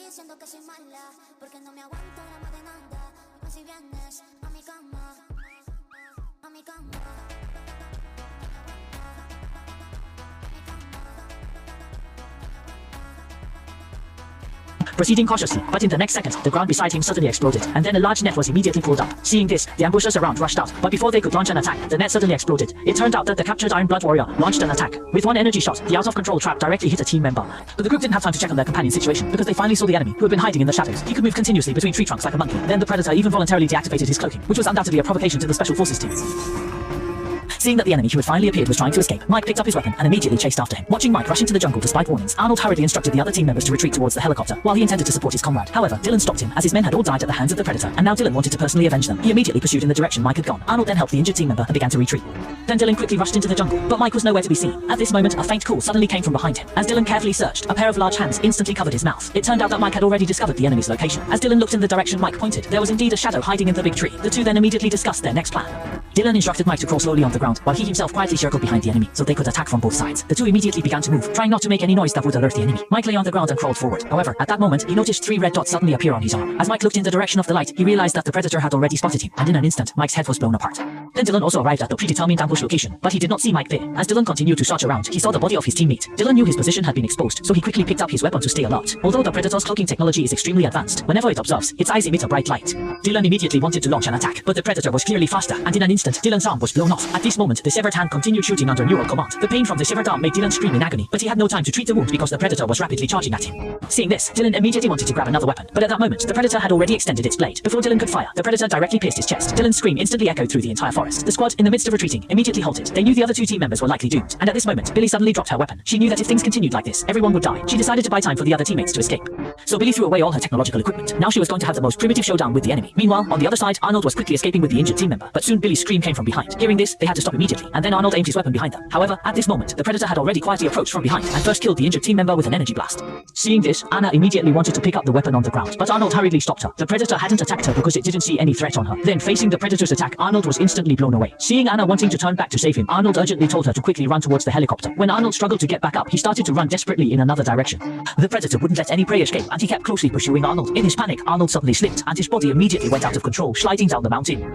diciendo que soy mala, porque no me aguanto drama de nada. Dime si vienes a mi cama, a mi cama. Proceeding cautiously, but in the next second, the ground beside him suddenly exploded, and then a large net was immediately pulled up. Seeing this, the ambushers around rushed out, but before they could launch an attack, the net suddenly exploded. It turned out that the captured Iron Blood warrior launched an attack. With one energy shot, the out-of-control trap directly hit a team member. But the group didn't have time to check on their companion's situation, because they finally saw the enemy, who had been hiding in the shadows. He could move continuously between tree trunks like a monkey. Then the Predator even voluntarily deactivated his cloaking, which was undoubtedly a provocation to the Special Forces team. Seeing that the enemy who had finally appeared was trying to escape, Mike picked up his weapon and immediately chased after him. Watching Mike rush into the jungle despite warnings, Arnold hurriedly instructed the other team members to retreat towards the helicopter, while he intended to support his comrade. However, Dylan stopped him, as his men had all died at the hands of the Predator, and now Dylan wanted to personally avenge them. He immediately pursued in the direction Mike had gone. Arnold then helped the injured team member and began to retreat. Then Dylan quickly rushed into the jungle, but Mike was nowhere to be seen. At this moment, a faint call suddenly came from behind him. As Dylan carefully searched, a pair of large hands instantly covered his mouth. It turned out that Mike had already discovered the enemy's location. As Dylan looked in the direction Mike pointed, there was indeed a shadow hiding in the big tree. The two then immediately discussed their next plan. Dylan instructed Mike to crawl slowly on the ground, while he himself quietly circled behind the enemy, so they could attack from both sides. The two immediately began to move, trying not to make any noise that would alert the enemy. Mike lay on the ground and crawled forward. However, at that moment, he noticed 3 red dots suddenly appear on his arm. As Mike looked in the direction of the light, he realized that the Predator had already spotted him, and in an instant, Mike's head was blown apart. Then Dylan also arrived at the predetermined ambush location, but he did not see Mike there. As Dylan continued to search around, he saw the body of his teammate. Dylan knew his position had been exposed, so he quickly picked up his weapon to stay alert. Although the Predator's cloaking technology is extremely advanced, whenever it observes, its eyes emit a bright light. Dylan immediately wanted to launch an attack, but the Predator was clearly faster, and in an instant, Dylan's arm was blown off. At this moment, the severed hand continued shooting under neural command. The pain from the severed arm made Dylan scream in agony, but he had no time to treat the wound because the Predator was rapidly charging at him. Seeing this, Dylan immediately wanted to grab another weapon, but at that moment, the Predator had already extended its blade. Before Dylan could fire, the Predator directly pierced his chest. Dylan's scream instantly echoed through the entire forest. The squad, in the midst of retreating, immediately halted. They knew the other 2 team members were likely doomed, and at this moment, Billy suddenly dropped her weapon. She knew that if things continued like this, everyone would die. She decided to buy time for the other teammates to escape. So Billy threw away all her technological equipment. Now she was going to have the most primitive showdown with the enemy. Meanwhile, on the other side, Arnold was quickly escaping with the injured team member, but soon Billy's scream came from behind. Hearing this, they had to stop immediately, and then Arnold aimed his weapon behind them. However, at this moment, the Predator had already quietly approached from behind and first killed the injured team member with an energy blast. Seeing this, Anna immediately wanted to pick up the weapon on the ground, but Arnold hurriedly stopped her. The Predator hadn't attacked her because it didn't see any threat on her. Then, facing the Predator's attack, Arnold was instantly blown away. Seeing Anna wanting to turn back to save him, Arnold urgently told her to quickly run towards the helicopter. When Arnold struggled to get back up, he started to run desperately in another direction. The Predator wouldn't let any prey escape, and he kept closely pursuing Arnold. In his panic, Arnold suddenly slipped, and his body immediately went out of control, sliding down the mountain.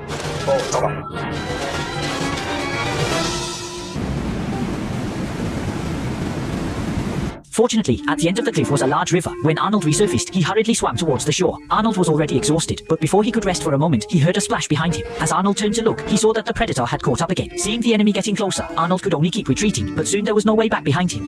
Fortunately, at the end of the cliff was a large river. When Arnold resurfaced, he hurriedly swam towards the shore. Arnold was already exhausted, but before he could rest for a moment, he heard a splash behind him. As Arnold turned to look, he saw that the Predator had caught up again. Seeing the enemy getting closer, Arnold could only keep retreating, but soon there was no way back behind him.